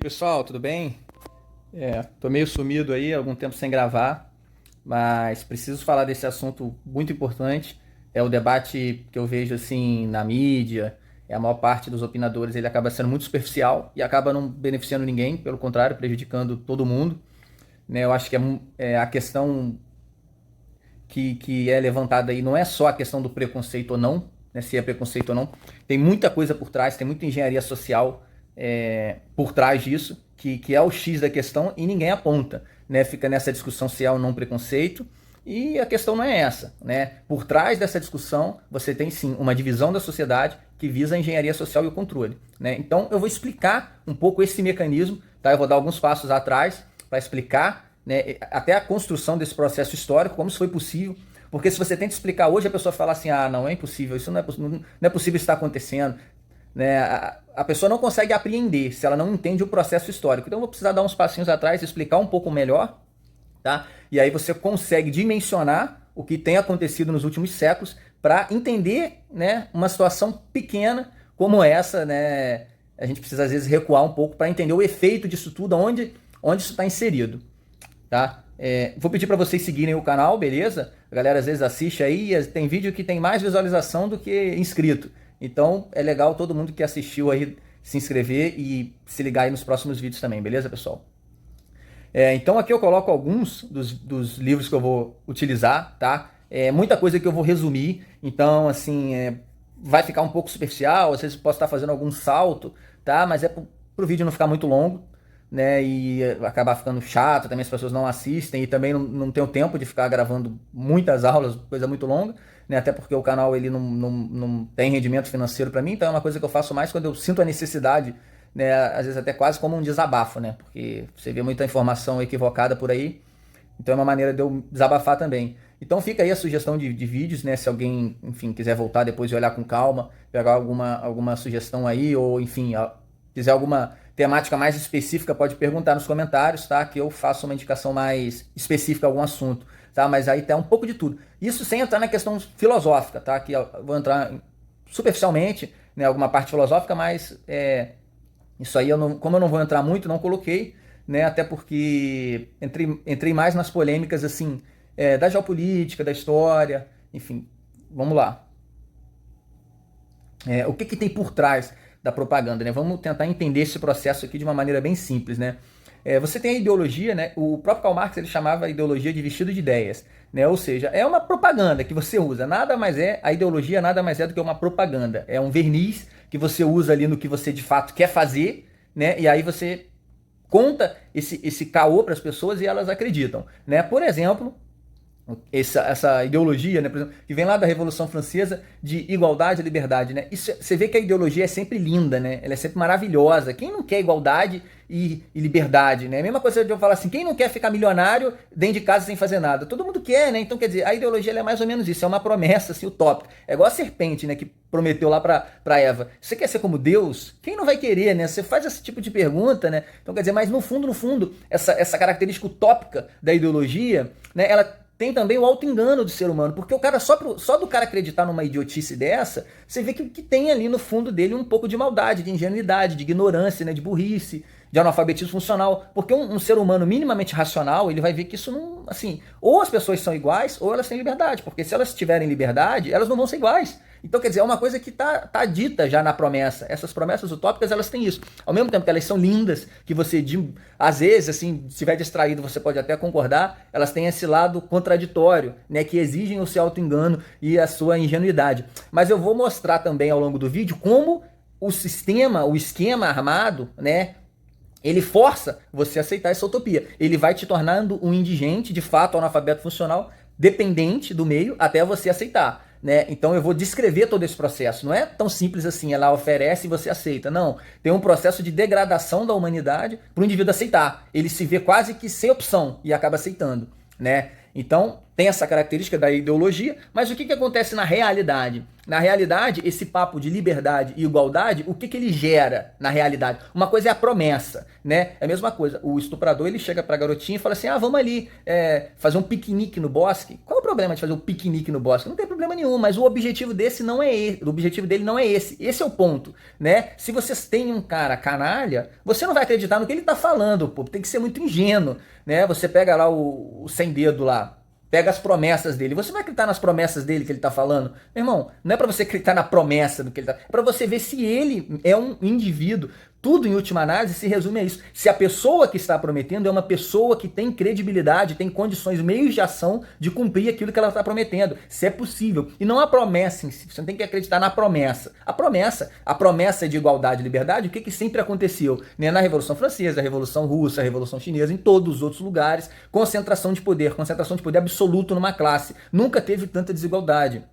Pessoal, tudo bem? Tô meio sumido aí, algum tempo sem gravar, mas preciso falar desse assunto muito importante. É o debate que eu vejo assim na mídia, a maior parte dos opinadores ele acaba sendo muito superficial e acaba não beneficiando ninguém, pelo contrário, prejudicando todo mundo, né? Eu acho que a questão que é levantada aí não é só a questão do preconceito ou não, né, se é preconceito ou não. Tem muita coisa por trás, tem muita engenharia social por trás disso, que é o X da questão e ninguém aponta. Né? Fica nessa discussão se é ou não preconceito, e a questão não é essa. Né? Por trás dessa discussão, você tem sim uma divisão da sociedade que visa a engenharia social e o controle. Né? Então eu vou explicar um pouco esse mecanismo, tá? Eu vou dar alguns passos atrás para explicar, né, até a construção desse processo histórico, como isso foi possível. Porque se você tenta explicar hoje, a pessoa fala assim, ah, não é impossível, isso não é possível estar acontecendo. Né? A pessoa não consegue apreender se ela não entende o processo histórico. Então eu vou precisar dar uns passinhos atrás, explicar um pouco melhor, tá? E aí você consegue dimensionar o que tem acontecido nos últimos séculos para entender, né, uma situação pequena como essa, né? A gente precisa às vezes recuar um pouco para entender o efeito disso tudo, onde isso está inserido. Tá? Vou pedir para vocês seguirem o canal, beleza? A galera às vezes assiste aí, tem vídeo que tem mais visualização do que inscrito. Então é legal todo mundo que assistiu aí se inscrever e se ligar aí nos próximos vídeos também, beleza, pessoal? Então aqui eu coloco alguns dos livros que eu vou utilizar, tá? Muita coisa que eu vou resumir, então assim, vai ficar um pouco superficial, às vezes posso estar fazendo algum salto, tá? Mas é pro vídeo não ficar muito longo, né, e acabar ficando chato, também as pessoas não assistem e também não tenho tempo de ficar gravando muitas aulas, coisa muito longa, né, até porque o canal ele não tem rendimento financeiro para mim, então é uma coisa que eu faço mais quando eu sinto a necessidade, né, às vezes até quase como um desabafo, né, porque você vê muita informação equivocada por aí, então é uma maneira de eu desabafar também. Então fica aí a sugestão de vídeos, né, se alguém, enfim, quiser voltar depois e olhar com calma, pegar alguma sugestão aí, ou enfim, quiser alguma temática mais específica, pode perguntar nos comentários, tá? Que eu faço uma indicação mais específica a algum assunto, tá? Mas aí tá um pouco de tudo. Isso sem entrar na questão filosófica, tá? Que eu vou entrar superficialmente, né? Alguma parte filosófica, mas isso aí, como eu não vou entrar muito, não coloquei, né? Até porque entrei mais nas polêmicas, assim, da geopolítica, da história, enfim, vamos lá. O que tem por trás da propaganda, né? Vamos tentar entender esse processo aqui de uma maneira bem simples, né? Você tem a ideologia, né? O próprio Karl Marx ele chamava a ideologia de vestido de ideias, né? Ou seja, é uma propaganda que você usa. A ideologia nada mais é do que uma propaganda. É um verniz que você usa ali no que você de fato quer fazer, né? E aí você conta esse caô para as pessoas e elas acreditam, né? Por exemplo, essa ideologia, né, por exemplo, que vem lá da Revolução Francesa de igualdade e liberdade, né? Isso, você vê que a ideologia é sempre linda, né? Ela é sempre maravilhosa. Quem não quer igualdade e liberdade, né? A mesma coisa de eu falar assim, quem não quer ficar milionário dentro de casa sem fazer nada? Todo mundo quer, né? Então, quer dizer, a ideologia ela é mais ou menos isso, é uma promessa, assim, utópica. É igual a serpente, né, que prometeu lá pra Eva. Você quer ser como Deus? Quem não vai querer, né? Você faz esse tipo de pergunta, né? Então, quer dizer, mas no fundo, essa característica utópica da ideologia, né, ela tem também o auto-engano do ser humano, porque o cara só do cara acreditar numa idiotice dessa, você vê que tem ali no fundo dele um pouco de maldade, de ingenuidade, de ignorância, né, de burrice, de analfabetismo funcional, porque um ser humano minimamente racional, ele vai ver que isso não, assim, ou as pessoas são iguais, ou elas têm liberdade, porque se elas tiverem liberdade, elas não vão ser iguais. Então, quer dizer, é uma coisa que tá dita já na promessa. Essas promessas utópicas, elas têm isso. Ao mesmo tempo que elas são lindas, que você, às vezes, assim, se estiver distraído, você pode até concordar, elas têm esse lado contraditório, né, que exigem o seu auto-engano e a sua ingenuidade. Mas eu vou mostrar também ao longo do vídeo como o esquema armado, né, ele força você a aceitar essa utopia. Ele vai te tornando um indigente, de fato, analfabeto funcional, dependente do meio, até você aceitar. Né? Então eu vou descrever todo esse processo. Não é tão simples assim, ela oferece e você aceita. Não, tem um processo de degradação da humanidade para o indivíduo aceitar. Ele se vê quase que sem opção e acaba aceitando. Né? Então tem essa característica da ideologia, mas o que acontece na realidade? Na realidade, esse papo de liberdade e igualdade, o que ele gera na realidade? Uma coisa é a promessa, né? É a mesma coisa. O estuprador, ele chega pra garotinha e fala assim, vamos ali fazer um piquenique no bosque. Qual é o problema de fazer um piquenique no bosque? Não tem problema nenhum, mas o objetivo desse não é esse. O objetivo dele não é esse. Esse é o ponto, né? Se vocês têm um cara canalha, você não vai acreditar no que ele tá falando, pô. Tem que ser muito ingênuo, né? Você pega lá o sem dedo lá, pega as promessas dele. Você vai acreditar nas promessas dele que ele está falando? Meu irmão, não é para você acreditar na promessa do que ele está... É para você ver se ele é um indivíduo. Tudo, em última análise, se resume a isso. Se a pessoa que está prometendo é uma pessoa que tem credibilidade, tem condições, meios de ação de cumprir aquilo que ela está prometendo. Se é possível. E não a promessa em si. Você não tem que acreditar na promessa. A promessa de igualdade e liberdade, o que sempre aconteceu? Né? Na Revolução Francesa, a Revolução Russa, a Revolução Chinesa, em todos os outros lugares, concentração de poder absoluto numa classe. Nunca teve tanta desigualdade,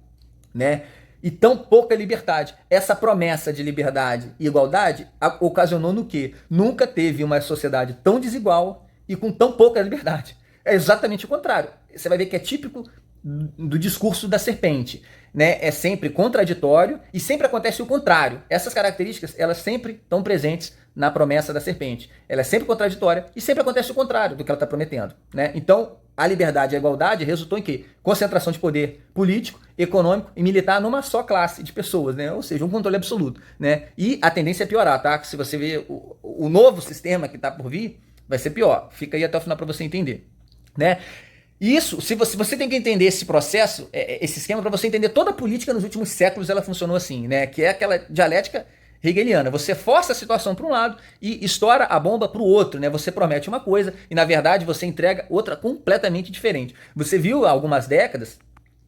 né? E tão pouca liberdade. Essa promessa de liberdade e igualdade ocasionou no quê? Nunca teve uma sociedade tão desigual e com tão pouca liberdade. É exatamente o contrário. Você vai ver que é típico do discurso da serpente, né? É sempre contraditório e sempre acontece o contrário. Essas características, elas sempre estão presentes na promessa da serpente. Ela é sempre contraditória e sempre acontece o contrário do que ela está prometendo, né? Então, a liberdade e a igualdade resultou em quê? Concentração de poder político, econômico e militar numa só classe de pessoas, né? Ou seja, um controle absoluto, né? E a tendência é piorar, tá? Se você vê o novo sistema que está por vir, vai ser pior. Fica aí até o final para você entender, né? Isso, se você tem que entender esse processo, esse esquema, para você entender toda a política nos últimos séculos, ela funcionou assim, né? Que é aquela dialética hegeliana. Você força a situação para um lado e estoura a bomba para o outro, né? Você promete uma coisa e, na verdade, você entrega outra completamente diferente. Você viu há algumas décadas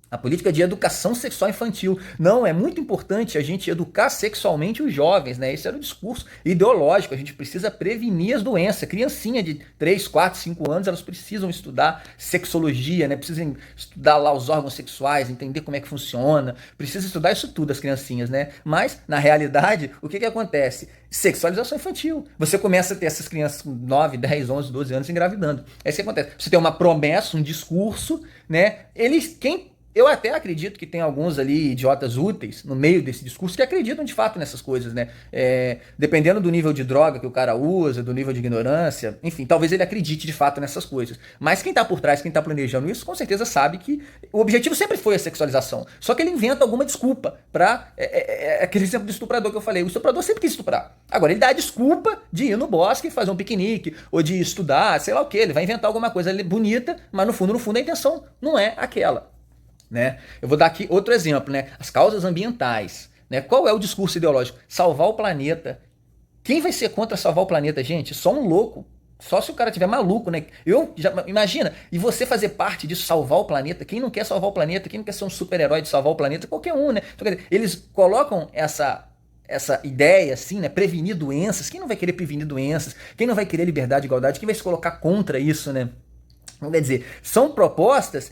a política de educação sexual infantil. Não, é muito importante a gente educar sexualmente os jovens, né? Esse era o discurso ideológico. A gente precisa prevenir as doenças. Criancinha de 3, 4, 5 anos, elas precisam estudar sexologia, né? Precisam estudar lá os órgãos sexuais, entender como é que funciona. Precisa estudar isso tudo, as criancinhas, né? Mas, na realidade, o que acontece? Sexualização infantil. Você começa a ter essas crianças com 9, 10, 11, 12 anos engravidando. É isso que acontece. Você tem uma promessa, um discurso, né? Eu até acredito que tem alguns ali idiotas úteis no meio desse discurso que acreditam de fato nessas coisas, né? Dependendo do nível de droga que o cara usa, do nível de ignorância, enfim, talvez ele acredite de fato nessas coisas. Mas quem tá por trás, quem tá planejando isso, com certeza sabe que o objetivo sempre foi a sexualização. Só que ele inventa alguma desculpa pra... aquele exemplo do estuprador que eu falei. O estuprador sempre quis estuprar. Agora, ele dá a desculpa de ir no bosque e fazer um piquenique, ou de estudar, sei lá o que. Ele vai inventar alguma coisa bonita, mas no fundo, a intenção não é aquela. Né? Eu vou dar aqui outro exemplo, né? As causas ambientais. Né? Qual é o discurso ideológico? Salvar o planeta. Quem vai ser contra salvar o planeta, gente? Só um louco. Só se o cara tiver maluco, né? Imagina, e você fazer parte disso, salvar o planeta. Quem não quer salvar o planeta? Quem não quer ser um super-herói de salvar o planeta? Qualquer um, né? Então, quer dizer, eles colocam essa ideia, assim, né? Prevenir doenças. Quem não vai querer prevenir doenças? Quem não vai querer liberdade e igualdade? Quem vai se colocar contra isso, né? Então, quer dizer, são propostas...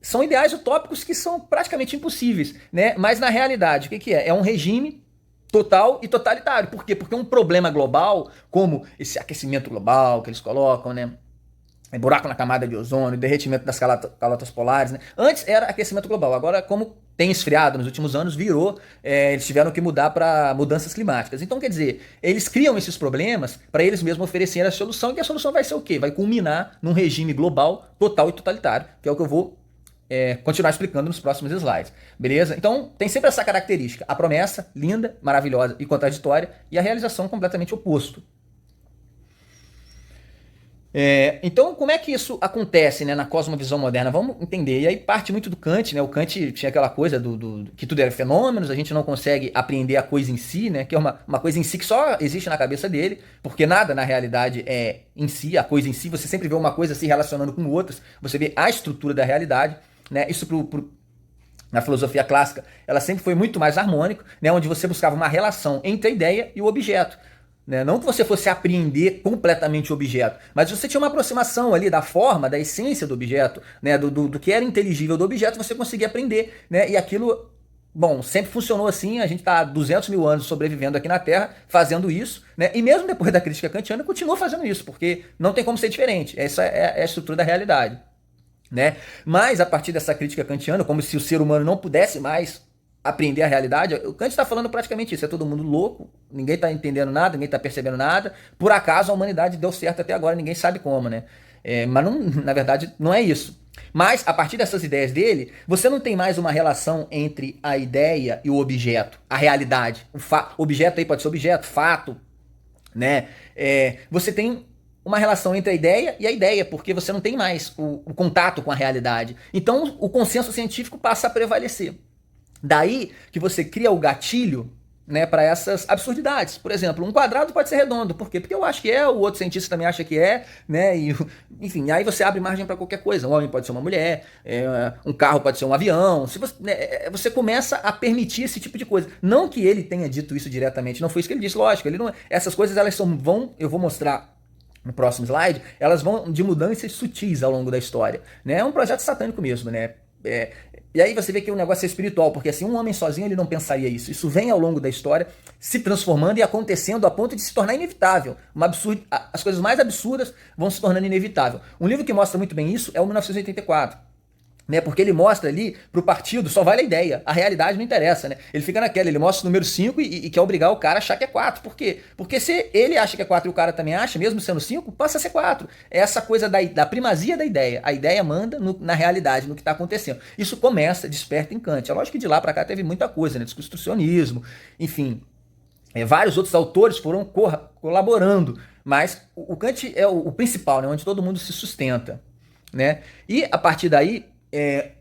São ideais utópicos que são praticamente impossíveis, né? Mas na realidade, o que é? É um regime total e totalitário. Por quê? Porque um problema global, como esse aquecimento global que eles colocam, né? Buraco na camada de ozônio, derretimento das calotas polares, né? Antes era aquecimento global, agora como tem esfriado nos últimos anos, virou, eles tiveram que mudar para mudanças climáticas. Então, quer dizer, eles criam esses problemas para eles mesmos oferecerem a solução, e a solução vai ser o quê? Vai culminar num regime global total e totalitário, que é o que eu vou continuar explicando nos próximos slides, beleza? Então, tem sempre essa característica, a promessa, linda, maravilhosa e contraditória, e a realização completamente oposto. Então, como é que isso acontece, né, na cosmovisão moderna? Vamos entender. E aí parte muito do Kant, né? O Kant tinha aquela coisa que tudo era fenômenos, a gente não consegue apreender a coisa em si, né? Que é uma coisa em si que só existe na cabeça dele, porque nada na realidade é em si, a coisa em si. Você sempre vê uma coisa se relacionando com outras, você vê a estrutura da realidade. Né? Isso na filosofia clássica, ela sempre foi muito mais harmônico, né? Onde você buscava uma relação entre a ideia e o objeto. Né? Não que você fosse apreender completamente o objeto, mas você tinha uma aproximação ali da forma, da essência do objeto, né? do que era inteligível do objeto, você conseguia aprender. Né? E aquilo, bom, sempre funcionou assim, a gente está há 200 mil anos sobrevivendo aqui na Terra, fazendo isso, né? E mesmo depois da crítica kantiana, continua fazendo isso, porque não tem como ser diferente. Essa é a estrutura da realidade. né? Mas a partir dessa crítica kantiana, como se o ser humano não pudesse mais apreender a realidade, o Kant está falando praticamente isso, é todo mundo louco, ninguém está entendendo nada, ninguém está percebendo nada, por acaso a humanidade deu certo até agora, ninguém sabe como, né? Mas não, na verdade não é isso. Mas a partir dessas ideias dele, você não tem mais uma relação entre a ideia e o objeto, a realidade. O objeto aí pode ser objeto, fato, né? Você tem uma relação entre a ideia e a ideia, porque você não tem mais o contato com a realidade. Então o consenso científico passa a prevalecer. Daí que você cria o gatilho, né, para essas absurdidades. Por exemplo, um quadrado pode ser redondo. Por quê? Porque eu acho que é, o outro cientista também acha que é, né? Enfim, aí você abre margem para qualquer coisa. Um homem pode ser uma mulher, um carro pode ser um avião. Se você, né, você começa a permitir esse tipo de coisa. Não que ele tenha dito isso diretamente, não foi isso que ele disse, lógico. Ele não, essas coisas elas vão, eu vou mostrar no próximo slide, elas vão de mudanças sutis ao longo da história. Né? É um projeto satânico mesmo, né? E aí você vê que o negócio é espiritual, porque assim, um homem sozinho ele não pensaria isso. Isso vem ao longo da história se transformando e acontecendo a ponto de se tornar inevitável. As coisas mais absurdas vão se tornando inevitável. Um livro que mostra muito bem isso é o 1984. Né, porque ele mostra ali pro partido, só vale a ideia, a realidade não interessa, né? Ele fica naquela, ele mostra o número 5 e quer obrigar o cara a achar que é 4. Por quê? Porque se ele acha que é 4 e o cara também acha, mesmo sendo 5, passa a ser 4. É essa coisa da primazia da ideia. A ideia manda na realidade, no que está acontecendo. Isso começa, desperta em Kant. É lógico que de lá para cá teve muita coisa, né? Desconstrucionismo, enfim. Vários outros autores foram colaborando, mas o Kant é o principal, né? Onde todo mundo se sustenta, né? E a partir daí,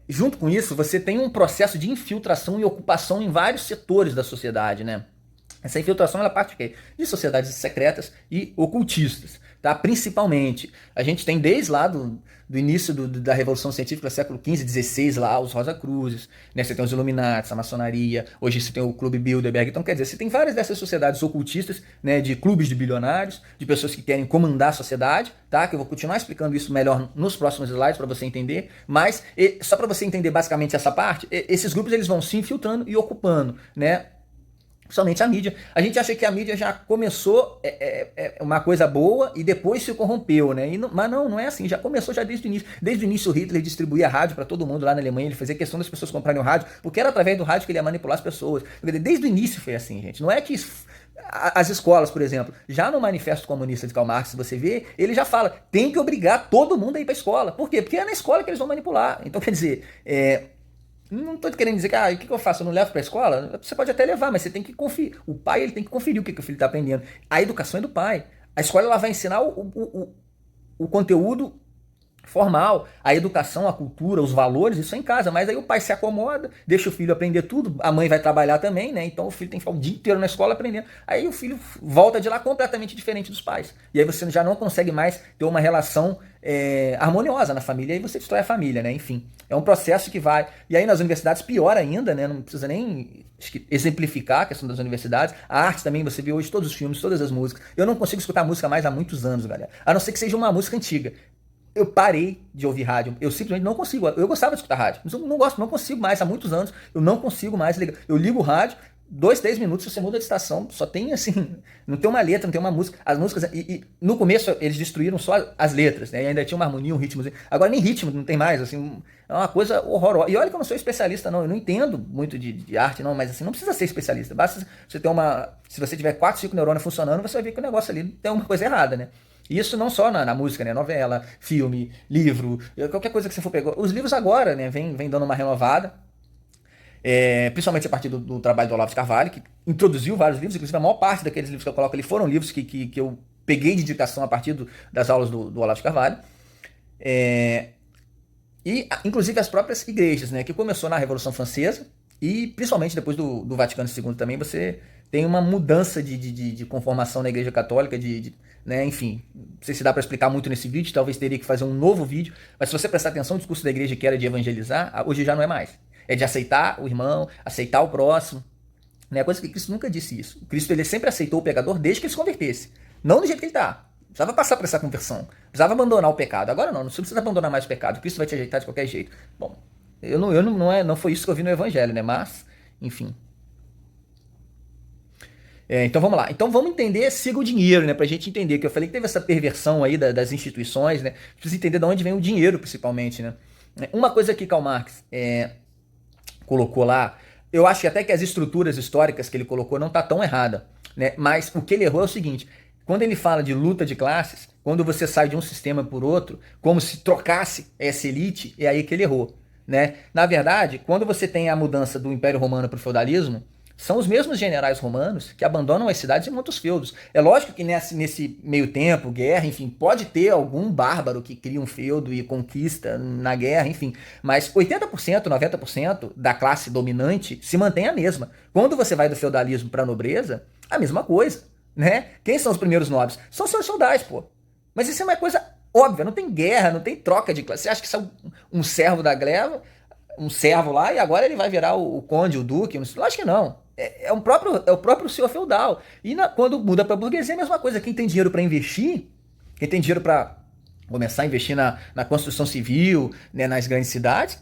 junto com isso, você tem um processo de infiltração e ocupação em vários setores da sociedade, né? Essa infiltração ela parte de quê? De sociedades secretas e ocultistas, tá? Principalmente. A gente tem desde lá do início da Revolução Científica, século XV, XVI, lá, os Rosa-Cruzes, né? Você tem os Illuminatis, a maçonaria, hoje você tem o Clube Bilderberg. Então, quer dizer, você tem várias dessas sociedades ocultistas, né? De clubes de bilionários, de pessoas que querem comandar a sociedade, tá? Que eu vou continuar explicando isso melhor nos próximos slides para você entender, mas só para você entender basicamente essa parte, esses grupos eles vão se infiltrando e ocupando, né? Principalmente a mídia. A gente acha que a mídia já começou uma coisa boa e depois se corrompeu, né? Mas não é assim. Já começou já desde o início. Desde o início o Hitler distribuía rádio para todo mundo lá na Alemanha. Ele fazia questão das pessoas comprarem o rádio, porque era através do rádio que ele ia manipular as pessoas. Desde o início foi assim, gente. Não é que as escolas, por exemplo, já no Manifesto Comunista de Karl Marx, você vê, ele já fala, tem que obrigar todo mundo a ir para a escola. Por quê? Porque é na escola que eles vão manipular. Então, quer dizer, não estou querendo dizer que o que eu faço? Eu não levo para a escola? Você pode até levar, mas você tem que conferir. O pai ele tem que conferir o que o filho está aprendendo. A educação é do pai. A escola ela vai ensinar o conteúdo formal, a educação, a cultura, os valores, isso é em casa. Mas aí o pai se acomoda, deixa o filho aprender tudo, a mãe vai trabalhar também, né? Então o filho tem que ficar o dia inteiro na escola aprendendo. Aí o filho volta de lá completamente diferente dos pais. E aí você já não consegue mais ter uma relação harmoniosa na família, e aí você destrói a família, né? Enfim, é um processo que vai... E aí nas universidades pior ainda, né? Não precisa nem exemplificar a questão das universidades. A arte também, você vê hoje todos os filmes, todas as músicas. Eu não consigo escutar música mais há muitos anos, galera. A não ser que seja uma música antiga. Eu parei de ouvir rádio. Eu simplesmente não consigo. Eu gostava de escutar rádio. Mas eu não consigo mais. Há muitos anos eu não consigo mais ligar. Eu ligo o rádio, 2, 3 minutos, você muda de estação. Só tem assim, não tem uma letra, não tem uma música. As músicas, e no começo eles destruíram só as letras, né? E ainda tinha uma harmonia, um ritmo. Agora nem ritmo não tem mais, assim, é uma coisa horrorosa. E olha que eu não sou especialista, não. Eu não entendo muito de arte, não, mas assim, não precisa ser especialista. Basta você ter uma. Se você tiver 4, 5 neurônios funcionando, você vai ver que o negócio ali tem uma coisa errada, né? Isso não só na música, né? Novela, filme, livro, qualquer coisa que você for pegar. Os livros agora, né? Vem dando uma renovada. Principalmente a partir do trabalho do Olavo de Carvalho, que introduziu vários livros, inclusive a maior parte daqueles livros que eu coloco ali foram livros que eu peguei de indicação a partir das aulas do Olavo de Carvalho. E inclusive as próprias igrejas, né? Que começou na Revolução Francesa e principalmente depois do Vaticano II também, você tem uma mudança de conformação na Igreja Católica, né, enfim, não sei se dá para explicar muito nesse vídeo, talvez teria que fazer um novo vídeo, mas se você prestar atenção, o discurso da igreja que era de evangelizar, hoje já não é mais. É de aceitar o irmão, aceitar o próximo, né, coisa que Cristo nunca disse isso. O Cristo ele sempre aceitou o pecador desde que ele se convertesse, não do jeito que ele está. Precisava passar por essa conversão, precisava abandonar o pecado. Agora não precisa abandonar mais o pecado, Cristo vai te ajeitar de qualquer jeito. Bom, não foi isso que eu vi no evangelho, né, mas, enfim... Então vamos lá. Então vamos entender, siga o dinheiro, né? Pra gente entender, que eu falei que teve essa perversão aí das instituições, né? Precisa entender de onde vem o dinheiro, principalmente, né? Uma coisa que Karl Marx colocou lá, eu acho que até que as estruturas históricas que ele colocou não tá tão errada, né? Mas o que ele errou é o seguinte: quando ele fala de luta de classes, quando você sai de um sistema por outro, como se trocasse essa elite, é aí que ele errou, né? Na verdade, quando você tem a mudança do Império Romano para o feudalismo, são os mesmos generais romanos que abandonam as cidades e montam os feudos. É lógico que nesse meio tempo, guerra, enfim, pode ter algum bárbaro que cria um feudo e conquista na guerra, enfim. Mas 80%, 90% da classe dominante se mantém a mesma. Quando você vai do feudalismo para a nobreza, a mesma coisa, né? Quem são os primeiros nobres? São seus feudais, pô. Mas isso é uma coisa óbvia, não tem guerra, não tem troca de classe. Você acha que isso é um servo da gleba, um servo lá, e agora ele vai virar o conde, o duque? Lógico que não. É o próprio senhor feudal. E quando muda para a burguesia é a mesma coisa. Quem tem dinheiro para investir, quem tem dinheiro para começar a investir na construção civil, né, nas grandes cidades,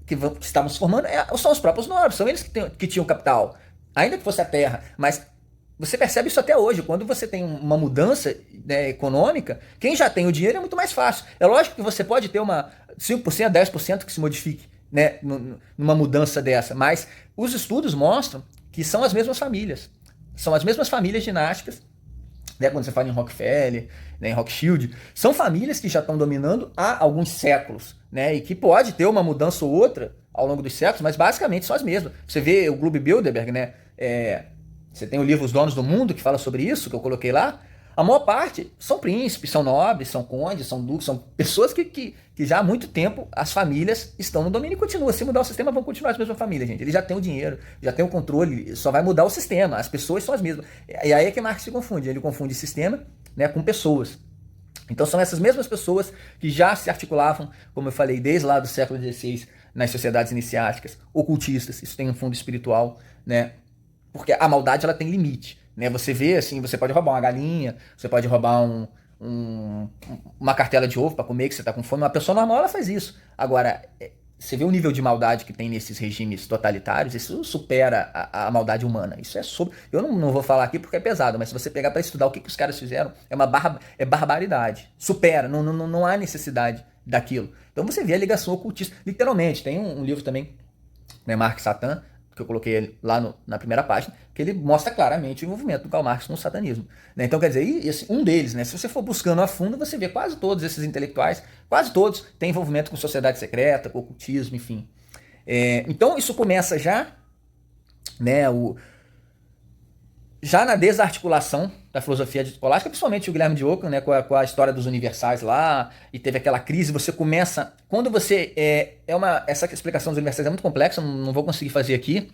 que estavam se formando, são os próprios nobres, são eles que tinham capital. Ainda que fosse a terra. Mas você percebe isso até hoje. Quando você tem uma mudança, né, econômica, quem já tem o dinheiro é muito mais fácil. É lógico que você pode ter uma 5%, 10% que se modifique, né, numa mudança dessa. Mas os estudos mostram que são as mesmas famílias. São as mesmas famílias dinásticas, né, quando você fala em Rockefeller, né, em Rothschild, são famílias que já estão dominando há alguns séculos, né, e que pode ter uma mudança ou outra ao longo dos séculos, mas basicamente são as mesmas. Você vê o Gloob Bilderberg, né, você tem o livro Os Donos do Mundo, que fala sobre isso, que eu coloquei lá. A maior parte são príncipes, são nobres, são condes, são duques, são pessoas que já há muito tempo as famílias estão no domínio e continuam. Se mudar o sistema, vão continuar as mesmas famílias, gente. Eles já têm o dinheiro, já têm o controle, só vai mudar o sistema. As pessoas são as mesmas. E aí é que Marx se confunde. Ele confunde sistema, né, com pessoas. Então são essas mesmas pessoas que já se articulavam, como eu falei, desde lá do século XVI, nas sociedades iniciáticas, ocultistas. Isso tem um fundo espiritual, né? Porque a maldade ela tem limite. Né? Você vê, assim, você pode roubar uma galinha, você pode roubar uma cartela de ovo para comer, que você está com fome. Uma pessoa normal ela faz isso. Agora, você vê o nível de maldade que tem nesses regimes totalitários, isso supera a maldade humana. Isso é sobre. Eu não vou falar aqui porque é pesado, mas se você pegar para estudar o que os caras fizeram, é barbaridade. Supera, não há necessidade daquilo. Então você vê a ligação ocultista. Literalmente, tem um livro também, né, Marx Satã, que eu coloquei lá na primeira página, que ele mostra claramente o envolvimento do Karl Marx com o satanismo. Né? Então, quer dizer, assim, um deles, né? Se você for buscando a fundo, você vê quase todos esses intelectuais, quase todos têm envolvimento com sociedade secreta, com ocultismo, enfim. Então, isso começa já, né, já na desarticulação da filosofia escolástica, principalmente o Guilherme de Ockham, né, com a história dos universais lá, e teve aquela crise, você começa... Quando você... essa explicação dos universais é muito complexa, não vou conseguir fazer aqui,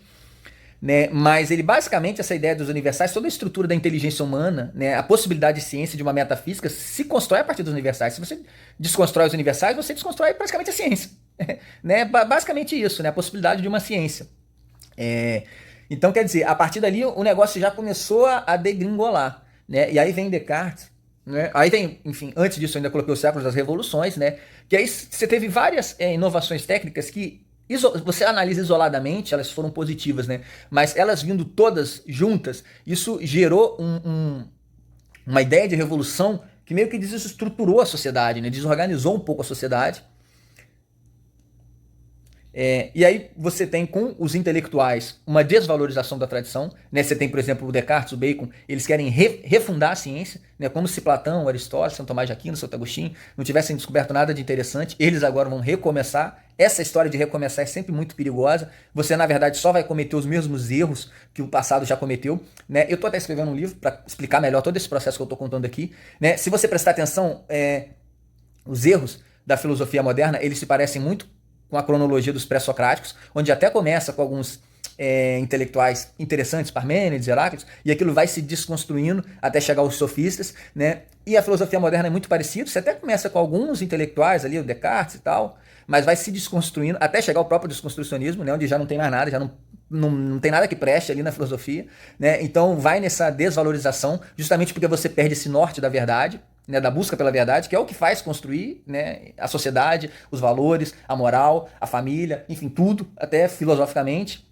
né, mas ele basicamente, essa ideia dos universais, toda a estrutura da inteligência humana, né, a possibilidade de ciência, de uma metafísica, se constrói a partir dos universais. Se você desconstrói os universais, você desconstrói praticamente a ciência. Né, basicamente isso, né, a possibilidade de uma ciência. Então, quer dizer, a partir dali o negócio já começou a degringolar, né? E aí vem Descartes, né? Aí tem, enfim, antes disso eu ainda coloquei os séculos das revoluções, né? Que aí você teve várias inovações técnicas que você analisa isoladamente, elas foram positivas, né? Mas elas vindo todas juntas, isso gerou uma ideia de revolução que meio que desestruturou a sociedade, né? Desorganizou um pouco a sociedade. E aí você tem com os intelectuais uma desvalorização da tradição, né? Você tem, por exemplo, o Descartes, o Bacon, eles querem refundar a ciência, né? Como se Platão, Aristóteles, São Tomás de Aquino, Santo Agostinho não tivessem descoberto nada de interessante, eles agora vão recomeçar. Essa história de recomeçar é sempre muito perigosa. Você, na verdade, só vai cometer os mesmos erros que o passado já cometeu, né? Eu estou até escrevendo um livro para explicar melhor todo esse processo que eu estou contando aqui, né? Se você prestar atenção, os erros da filosofia moderna, eles se parecem muito com a cronologia dos pré-socráticos, onde até começa com alguns intelectuais interessantes, Parmênides, Heráclito, e aquilo vai se desconstruindo até chegar aos sofistas, né? E a filosofia moderna é muito parecida, você até começa com alguns intelectuais ali, o Descartes e tal, mas vai se desconstruindo até chegar ao próprio desconstrucionismo, né? Onde já não tem mais nada, já não tem nada que preste ali na filosofia, né? Então vai nessa desvalorização, justamente porque você perde esse norte da verdade, né, da busca pela verdade, que é o que faz construir, né, a sociedade, os valores, a moral, a família, enfim, tudo, até filosoficamente,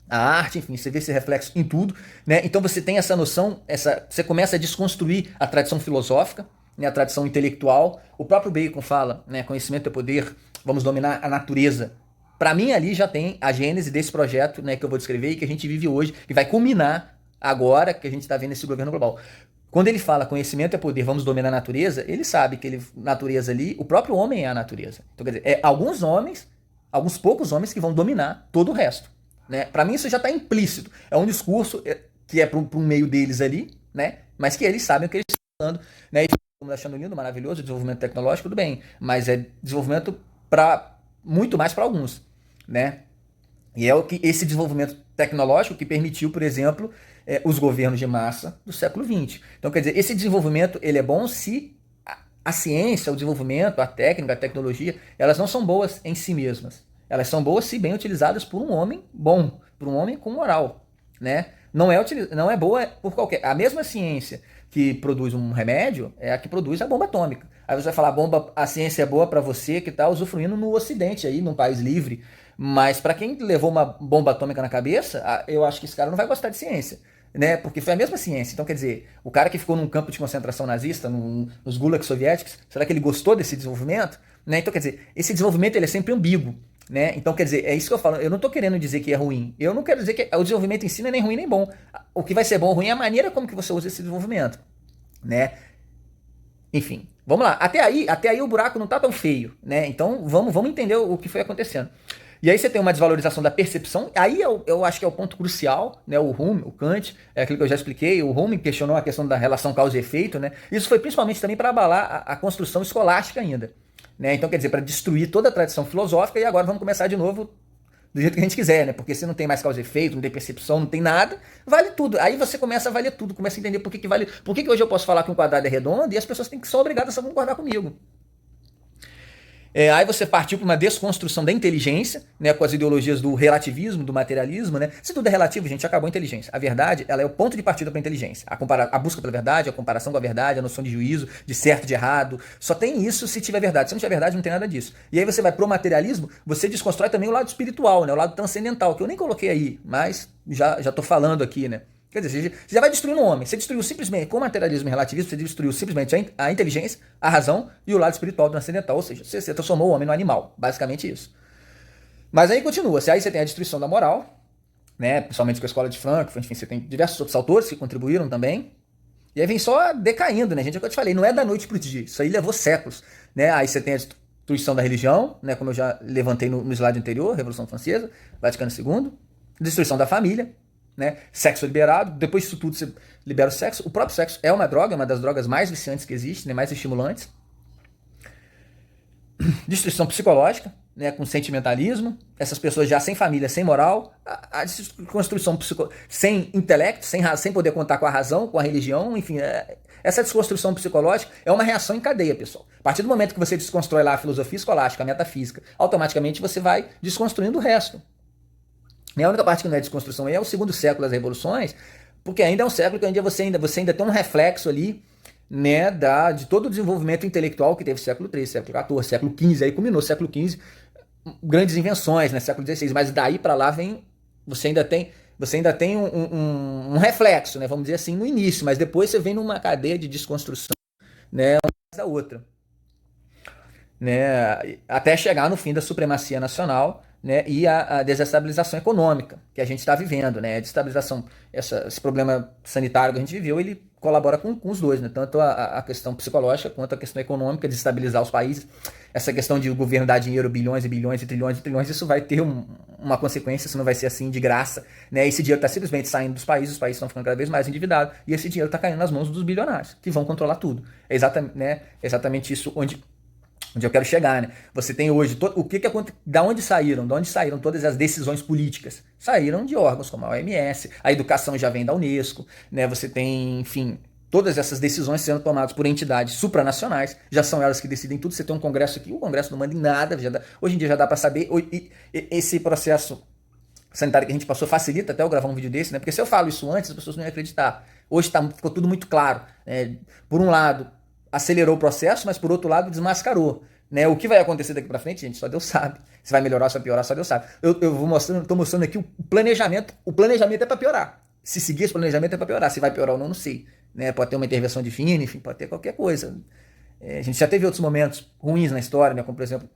a arte, enfim, você vê esse reflexo em tudo, né? Então você tem essa noção, você começa a desconstruir a tradição filosófica, né, a tradição intelectual. O próprio Bacon fala, né, conhecimento é poder, vamos dominar a natureza. Para mim ali já tem a gênese desse projeto, né, que eu vou descrever e que a gente vive hoje, que vai culminar agora que a gente está vendo esse governo global. Quando ele fala conhecimento é poder, vamos dominar a natureza, ele sabe que natureza ali, o próprio homem é a natureza. Então, quer dizer, alguns homens, alguns poucos homens que vão dominar todo o resto. Né? Para mim isso já está implícito. É um discurso que é para um meio deles ali, né? Mas que eles sabem o que eles estão falando. Né? E estamos achando lindo, maravilhoso, desenvolvimento tecnológico, tudo bem. Mas é desenvolvimento para muito mais para alguns. Né? E é o que esse desenvolvimento tecnológico que permitiu, por exemplo, os governos de massa do século XX. Então, quer dizer, esse desenvolvimento ele é bom se a ciência, o desenvolvimento, a técnica, a tecnologia, elas não são boas em si mesmas. Elas são boas se bem utilizadas por um homem bom, por um homem com moral. Né? Não é boa por qualquer... A mesma ciência que produz um remédio é a que produz a bomba atômica. Aí você vai falar, a ciência é boa para você que está usufruindo no Ocidente, aí, num país livre. Mas para quem levou uma bomba atômica na cabeça, eu acho que esse cara não vai gostar de ciência. Né? Porque foi a mesma ciência. Então, quer dizer, o cara que ficou num campo de concentração nazista, nos gulags soviéticos, será que ele gostou desse desenvolvimento? Né? Então, quer dizer, esse desenvolvimento ele é sempre ambíguo. Né? Então, quer dizer, é isso que eu falo. Eu não estou querendo dizer que é ruim. Eu não quero dizer que o desenvolvimento em si não é nem ruim nem bom. O que vai ser bom ou ruim é a maneira como que você usa esse desenvolvimento. Né? Enfim, vamos lá. Até aí o buraco não está tão feio. Né? Então, vamos entender o que foi acontecendo. E aí você tem uma desvalorização da percepção, aí eu acho que é o ponto crucial, né? O Hume, o Kant, é aquilo que eu já expliquei, o Hume questionou a questão da relação causa e efeito, né? Isso foi principalmente também para abalar a construção escolástica ainda. Né? Então, quer dizer, para destruir toda a tradição filosófica, e agora vamos começar de novo do jeito que a gente quiser, né? Porque se não tem mais causa e efeito, não tem percepção, não tem nada, vale tudo. Aí você começa a valer tudo, começa a entender por que vale. Por que hoje eu posso falar que um quadrado é redondo e as pessoas são obrigadas a concordar comigo. Aí você partiu para uma desconstrução da inteligência, né, com as ideologias do relativismo, do materialismo. Né? Se tudo é relativo, gente, acabou a inteligência. A verdade ela é o ponto de partida para a inteligência. A busca pela verdade, a comparação com a verdade, a noção de juízo, de certo e de errado. Só tem isso se tiver verdade. Se não tiver verdade, não tem nada disso. E aí você vai pro materialismo, você desconstrói também o lado espiritual, né, o lado transcendental, que eu nem coloquei aí, mas já estou falando aqui, né? Quer dizer, você já vai destruindo o homem. Você destruiu simplesmente, com o materialismo e relativismo, você destruiu simplesmente a inteligência, a razão e o lado espiritual transcendental. Ou seja, você transformou o homem no animal. Basicamente isso. Mas aí continua. Aí você tem a destruição da moral, né? Principalmente com a escola de Frankfurt. Enfim, você tem diversos outros autores que contribuíram também. E aí vem só decaindo, né, gente? É o que eu te falei. Não é da noite pro dia. Isso aí levou séculos. Né? Aí você tem a destruição da religião, né? Como eu já levantei no slide anterior, Revolução Francesa, Vaticano II. Destruição da família. Né? Sexo liberado, depois disso tudo você libera o sexo. O próprio sexo é uma droga, é uma das drogas mais viciantes que existe, né? Mais estimulantes. Destruição psicológica, né? Com sentimentalismo, essas pessoas já sem família, sem moral, a desconstrução sem intelecto, sem poder contar com a razão, com a religião, enfim, essa desconstrução psicológica é uma reação em cadeia, pessoal. A partir do momento que você desconstrói lá a filosofia escolástica, a metafísica, automaticamente você vai desconstruindo o resto. E a única parte que não é desconstrução é o segundo século das revoluções, porque ainda é um século que você ainda tem um reflexo ali, né, de todo o desenvolvimento intelectual que teve século XIII, século XIV, século XV, aí culminou século XV, grandes invenções, né, século XVI, mas daí para lá você ainda tem um reflexo, né, vamos dizer assim, no início, mas depois você vem numa cadeia de desconstrução, né, uma da outra, né, até chegar no fim da supremacia nacional, né, e a desestabilização econômica que a gente está vivendo, né, a desestabilização, esse problema sanitário que a gente viveu, ele colabora com os dois, né, tanto a questão psicológica quanto a questão econômica, desestabilizar os países, essa questão de o governo dar dinheiro, bilhões e bilhões e trilhões, isso vai ter uma consequência, isso não vai ser assim de graça, né, esse dinheiro está simplesmente saindo dos países, os países estão ficando cada vez mais endividados, e esse dinheiro está caindo nas mãos dos bilionários, que vão controlar tudo, é exatamente isso onde eu quero chegar, né? Você tem hoje, da onde saíram todas as decisões políticas? Saíram de órgãos como a OMS, a educação já vem da Unesco, né? Você tem, enfim, todas essas decisões sendo tomadas por entidades supranacionais, já são elas que decidem tudo. Você tem um congresso aqui, o congresso não manda em nada, hoje em dia já dá para saber, esse processo sanitário que a gente passou facilita até eu gravar um vídeo desse, né? Porque se eu falo isso antes, as pessoas não iam acreditar. Hoje ficou tudo muito claro, né? Por um lado, acelerou o processo, mas por outro lado desmascarou. Né? O que vai acontecer daqui para frente, gente, só Deus sabe. Se vai melhorar, se vai piorar, só Deus sabe. Eu estou mostrando aqui o planejamento. O planejamento é para piorar. Se seguir esse planejamento é para piorar. Se vai piorar ou não, não sei. né? Pode ter uma intervenção divina, enfim, pode ter qualquer coisa. A gente já teve outros momentos ruins na história, né? Como, por exemplo,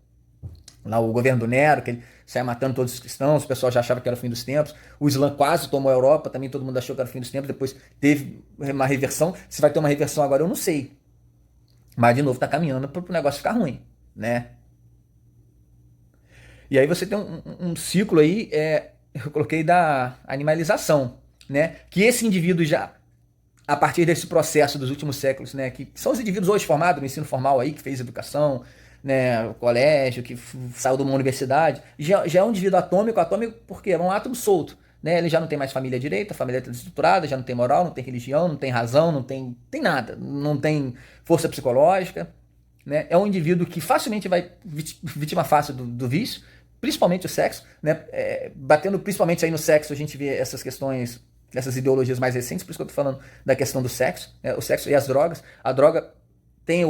lá o governo do Nero, que ele saia matando todos os cristãos, o pessoal já achava que era o fim dos tempos. O Islã quase tomou a Europa, também todo mundo achou que era o fim dos tempos, depois teve uma reversão. Se vai ter uma reversão agora, eu não sei. Mas, de novo, está caminhando para o negócio ficar ruim, né? E aí você tem um ciclo aí, eu coloquei da animalização, né? Que esse indivíduo já, a partir desse processo dos últimos séculos, né? Que são os indivíduos hoje formados no ensino formal aí, que fez educação, né? O colégio, que saiu de uma universidade, já é um indivíduo atômico porque é um átomo solto, né? Ele já não tem mais família direita, a família está desestruturada, já não tem moral, não tem religião, não tem razão, não tem nada, não tem força psicológica, né? É um indivíduo que facilmente vai vítima fácil do vício, principalmente o sexo, né? Batendo principalmente aí no sexo, a gente vê essas questões, essas ideologias mais recentes, por isso que eu tô falando da questão do sexo, né? O sexo e as drogas. A droga tem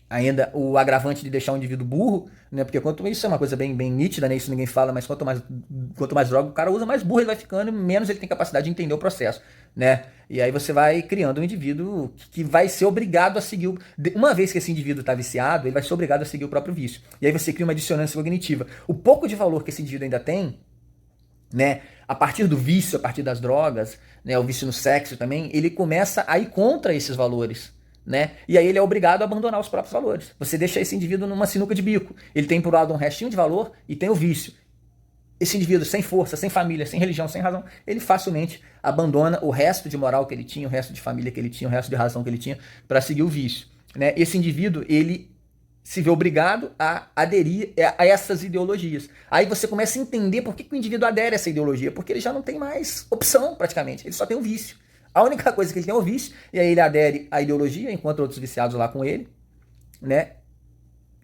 ainda o agravante de deixar o indivíduo burro, né? Porque isso é uma coisa bem nítida, né? Isso ninguém fala, mas quanto mais droga o cara usa, mais burro ele vai ficando, menos ele tem capacidade de entender o processo, né? E aí você vai criando um indivíduo que vai ser obrigado a seguir uma vez que esse indivíduo está viciado, ele vai ser obrigado a seguir o próprio vício. E aí você cria uma dissonância cognitiva. O pouco de valor que esse indivíduo ainda tem, né? A partir do vício, a partir das drogas, né? O vício no sexo também, ele começa a ir contra esses valores, né? E aí ele é obrigado a abandonar os próprios valores. Você deixa esse indivíduo numa sinuca de bico. Ele tem por um lado um restinho de valor e tem o vício. Esse indivíduo sem força, sem família, sem religião, sem razão, ele facilmente abandona o resto de moral que ele tinha, o resto de família que ele tinha, o resto de razão que ele tinha para seguir o vício, né? Esse indivíduo, ele se vê obrigado a aderir a essas ideologias. Aí você começa a entender por que o indivíduo adere a essa ideologia, porque ele já não tem mais opção praticamente, ele só tem o vício. A única coisa que ele tem é o vício, e aí ele adere à ideologia, encontra outros viciados lá com ele, né?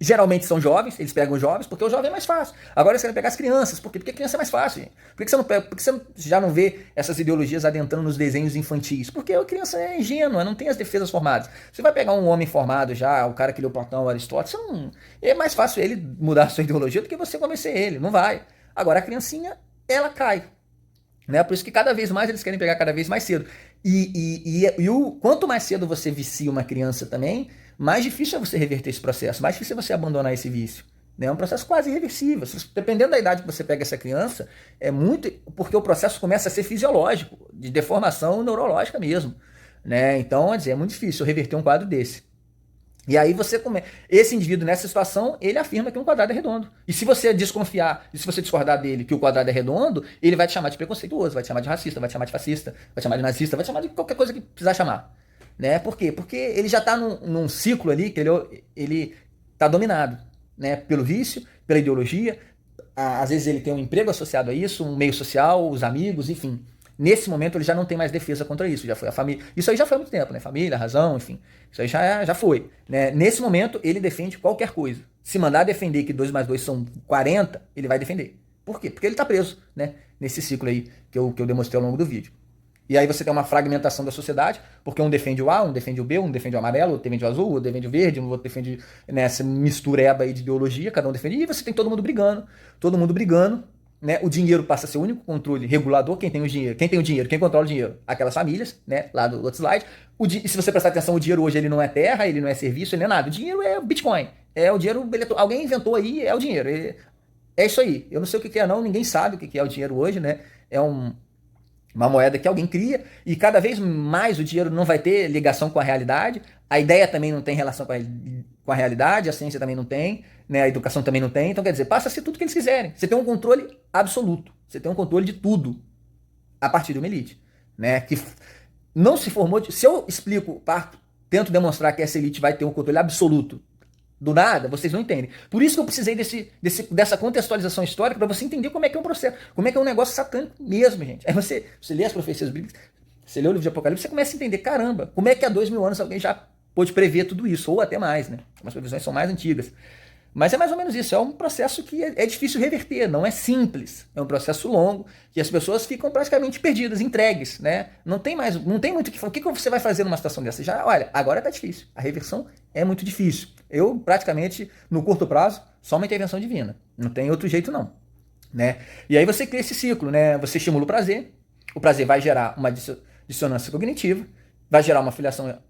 Geralmente são jovens, eles pegam os jovens, porque o jovem é mais fácil. Agora eles querem pegar as crianças, por quê? Porque a criança é mais fácil, gente. Por que você já não vê essas ideologias adentrando nos desenhos infantis? Porque a criança é ingênua, não tem as defesas formadas. Você vai pegar um homem formado já, o cara que leu Platão, Aristóteles, é mais fácil ele mudar a sua ideologia do que você convencer ele, não vai. Agora a criancinha, ela cai. Né? Por isso que cada vez mais eles querem pegar cada vez mais cedo. Quanto mais cedo você vicia uma criança também, mais difícil é você reverter esse processo, mais difícil é você abandonar esse vício. Né? É um processo quase irreversível. Dependendo da idade que você pega essa criança, é muito. Porque o processo começa a ser fisiológico, de deformação neurológica mesmo. Né? Então, quer dizer, é muito difícil reverter um quadro desse. E aí esse indivíduo nessa situação, ele afirma que um quadrado é redondo. E se você desconfiar, e se você discordar dele que o quadrado é redondo, ele vai te chamar de preconceituoso, vai te chamar de racista, vai te chamar de fascista, vai te chamar de nazista, vai te chamar de qualquer coisa que precisar chamar. Né? Por quê? Porque ele já está num ciclo ali que ele está dominado, né? Pelo vício, pela ideologia. Às vezes ele tem um emprego associado a isso, um meio social, os amigos, enfim. Nesse momento ele já não tem mais defesa contra isso, já foi a família. Isso aí já foi há muito tempo, né? Família, razão, enfim. Isso aí já foi. Né? Nesse momento ele defende qualquer coisa. Se mandar defender que 2 mais 2 são 40, ele vai defender. Por quê? Porque ele está preso, né? Nesse ciclo aí que eu demonstrei ao longo do vídeo. E aí você tem uma fragmentação da sociedade, porque um defende o A, um defende o B, um defende o amarelo, outro defende o azul, outro defende o verde, um outro defende, né, essa mistureba aí de ideologia, cada um defende, e você tem todo mundo brigando, né? O dinheiro passa a ser o único controle regulador. Quem tem o dinheiro, quem controla o dinheiro? Aquelas famílias, né? Lá do outro slide. E se você prestar atenção, o dinheiro hoje ele não é terra, ele não é serviço, ele não é nada. O dinheiro é Bitcoin. É o dinheiro, alguém inventou aí, é o dinheiro. É isso aí. Eu não sei o que é não, ninguém sabe o que é o dinheiro hoje, né? É uma moeda que alguém cria, e cada vez mais o dinheiro não vai ter ligação com a realidade, a ideia também não tem relação com a realidade, a ciência também não tem, né, a educação também não tem, então quer dizer, passa a ser tudo que eles quiserem. Você tem um controle absoluto, você tem um controle de tudo, a partir de uma elite, né, que não se formou, se eu explico, tento demonstrar que essa elite vai ter um controle absoluto, do nada, vocês não entendem. Por isso que eu precisei dessa contextualização histórica para você entender como é que é um processo, como é que é um negócio satânico mesmo, gente. Aí você lê as profecias bíblicas, você lê o livro de Apocalipse, você começa a entender, caramba, como é que há 2000 anos alguém já pôde prever tudo isso, ou até mais, né? As previsões são mais antigas. Mas é mais ou menos isso, é um processo que é difícil reverter, não é simples. É um processo longo, que as pessoas ficam praticamente perdidas, entregues, né? Não tem muito o que falar. O que você vai fazer numa situação dessa? Olha, agora tá difícil. A reversão é muito difícil. Eu, praticamente, no curto prazo, só uma intervenção divina. Não tem outro jeito, não. Né? E aí você cria esse ciclo, né? Você estimula o prazer vai gerar uma dissonância cognitiva, vai gerar uma filiação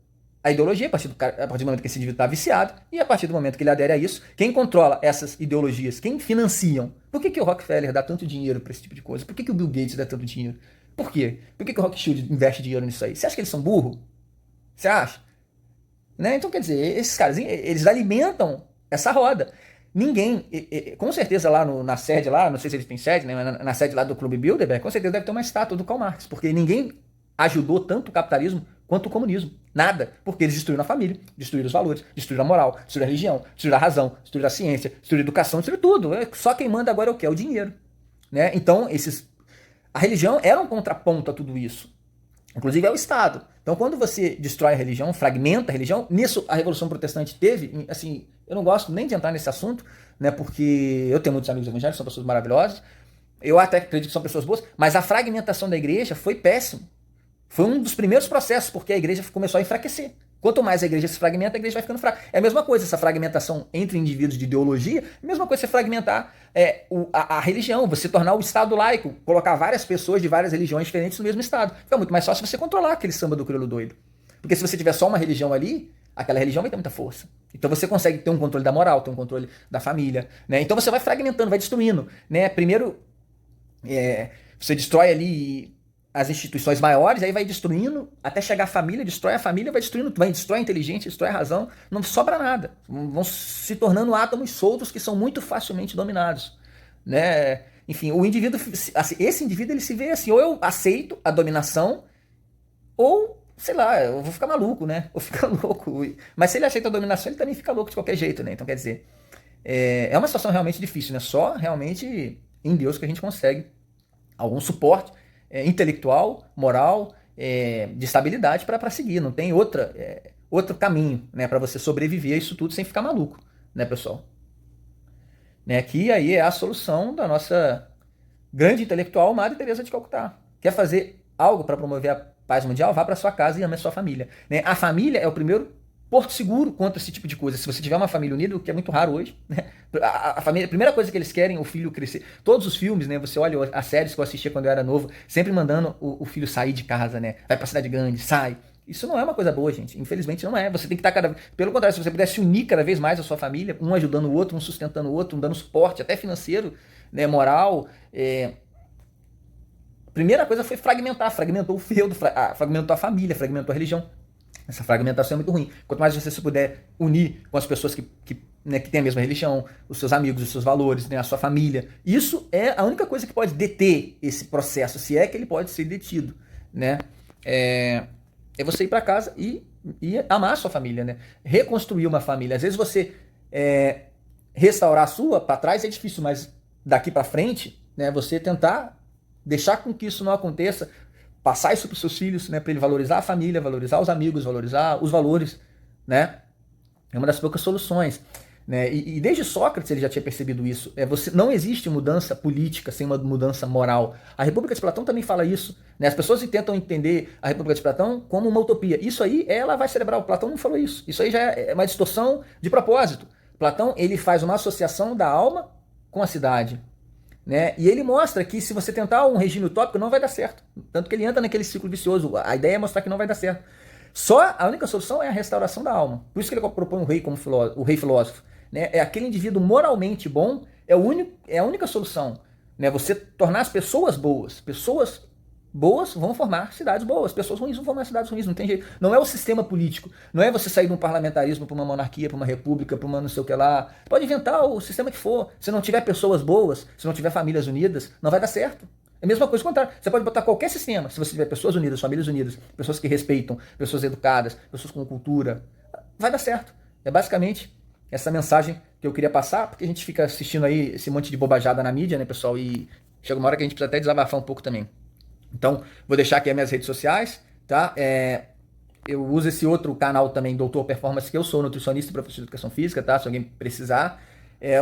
à ideologia, a partir do momento que esse indivíduo está viciado, e a partir do momento que ele adere a isso, quem controla essas ideologias, quem financiam? Por que o Rockefeller dá tanto dinheiro para esse tipo de coisa? Por que o Bill Gates dá tanto dinheiro? Por quê? Por que o Rothschild investe dinheiro nisso aí? Você acha que eles são burros? Você acha? Né? Então, quer dizer, esses caras, eles alimentam essa roda. Ninguém, com certeza lá na sede lá, não sei se eles têm sede, né, mas na sede lá do Clube Bilderberg, com certeza deve ter uma estátua do Karl Marx, porque ninguém ajudou tanto o capitalismo quanto o comunismo. Nada. Porque eles destruíram a família, destruíram os valores, destruíram a moral, destruíram a religião, destruíram a razão, destruíram a ciência, destruíram a educação, destruíram tudo. Só quem manda agora é o quê? É o dinheiro. Né? Então, a religião era um contraponto a tudo isso. Inclusive é o Estado. Então, quando você destrói a religião, fragmenta a religião, nisso a Revolução Protestante teve, assim, eu não gosto nem de entrar nesse assunto, né, porque eu tenho muitos amigos evangélicos, são pessoas maravilhosas, eu até acredito que são pessoas boas, mas a fragmentação da igreja foi péssimo. Foi um dos primeiros processos, porque a igreja começou a enfraquecer. Quanto mais a igreja se fragmenta, a igreja vai ficando fraca. É a mesma coisa, essa fragmentação entre indivíduos de ideologia, é a mesma coisa você fragmentar a religião, você tornar o Estado laico, colocar várias pessoas de várias religiões diferentes no mesmo Estado. Fica muito mais fácil você controlar aquele samba do crioulo doido. Porque se você tiver só uma religião ali, aquela religião vai ter muita força. Então você consegue ter um controle da moral, ter um controle da família. Né? Então você vai fragmentando, vai destruindo. Né? Primeiro, você destrói ali as instituições maiores, aí vai destruindo, até chegar a família, vai destruindo, vai destrói a inteligência, destrói a razão, não sobra nada. Vão se tornando átomos soltos que são muito facilmente dominados. Né? Enfim, o indivíduo, assim, esse indivíduo ele se vê assim, ou eu aceito a dominação, ou, sei lá, eu vou ficar maluco, né? Vou ficar louco. Mas se ele aceita a dominação, ele também fica louco de qualquer jeito, né? Então, quer dizer, é uma situação realmente difícil, né? Só realmente em Deus que a gente consegue algum suporte intelectual, moral, de estabilidade para seguir. Não tem outro caminho, né, para você sobreviver a isso tudo sem ficar maluco, né, pessoal? Né, que aí é a solução da nossa grande intelectual Madre Teresa de Calcutá. Quer fazer algo para promover a paz mundial? Vá para sua casa e ame a sua família. Né? A família é o primeiro porto seguro contra esse tipo de coisa. Se você tiver uma família unida, o que é muito raro hoje, né? A família, a primeira coisa que eles querem é o filho crescer. Todos os filmes, né? Você olha as séries que eu assistia quando eu era novo, sempre mandando o filho sair de casa, né? Vai pra cidade grande, sai. Isso não é uma coisa boa, gente. Infelizmente não é. Você tem que estar pelo contrário, se você pudesse unir cada vez mais a sua família, um ajudando o outro, um sustentando o outro, um dando suporte, até financeiro, né? Moral. Primeira coisa foi fragmentar. Fragmentou o feudo, fragmentou a família, fragmentou a religião. Essa fragmentação é muito ruim. Quanto mais você se puder unir com as pessoas que têm a mesma religião, os seus amigos, os seus valores, né, a sua família, isso é a única coisa que pode deter esse processo, se é que ele pode ser detido. Né? É você ir para casa e amar a sua família, né? Reconstruir uma família. Às vezes você restaurar a sua para trás é difícil, mas daqui para frente, né, você tentar deixar com que isso não aconteça, passar isso para os seus filhos, né, para ele valorizar a família, valorizar os amigos, valorizar os valores, né? É uma das poucas soluções. Né? E desde Sócrates ele já tinha percebido isso. Não existe mudança política sem uma mudança moral. A República de Platão também fala isso. Né? As pessoas tentam entender a República de Platão como uma utopia. Isso aí é lavagem cerebral. Platão não falou isso. Isso aí já é uma distorção de propósito. Platão ele faz uma associação da alma com a cidade. Né? E ele mostra que se você tentar um regime utópico não vai dar certo. Tanto que ele entra naquele ciclo vicioso. A ideia é mostrar que não vai dar certo. Só a única solução é a restauração da alma. Por isso que ele propõe o rei como o rei filósofo. Né? É aquele indivíduo moralmente bom, é a única solução. Né? Você tornar as pessoas boas. Pessoas boas vão formar cidades boas. Pessoas ruins vão formar cidades ruins. Não tem jeito. Não é o sistema político. Não é você sair de um parlamentarismo para uma monarquia, para uma república, para uma não sei o que lá. Pode inventar o sistema que for. Se não tiver pessoas boas, se não tiver famílias unidas, não vai dar certo. É a mesma coisa contrário. Você pode botar qualquer sistema. Se você tiver pessoas unidas, famílias unidas, pessoas que respeitam, pessoas educadas, pessoas com cultura, vai dar certo. É basicamente essa mensagem que eu queria passar, porque a gente fica assistindo aí esse monte de bobajada na mídia, né, pessoal? E chega uma hora que a gente precisa até desabafar um pouco também. Então, vou deixar aqui as minhas redes sociais, tá? Eu uso esse outro canal também, Doutor Performance, que eu sou nutricionista e professor de educação física, tá? Se alguém precisar.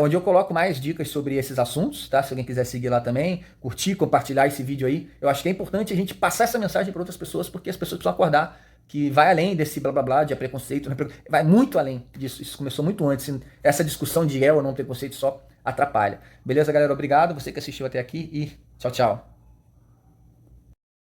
Onde eu coloco mais dicas sobre esses assuntos, tá? Se alguém quiser seguir lá também, curtir, compartilhar esse vídeo aí. Eu acho que é importante a gente passar essa mensagem para outras pessoas, porque as pessoas precisam acordar que vai além desse blá blá blá de preconceito, vai muito além disso. Isso começou muito antes. Essa discussão de ou não preconceito só atrapalha. Beleza, galera? Obrigado. Você que assistiu até aqui e tchau, tchau.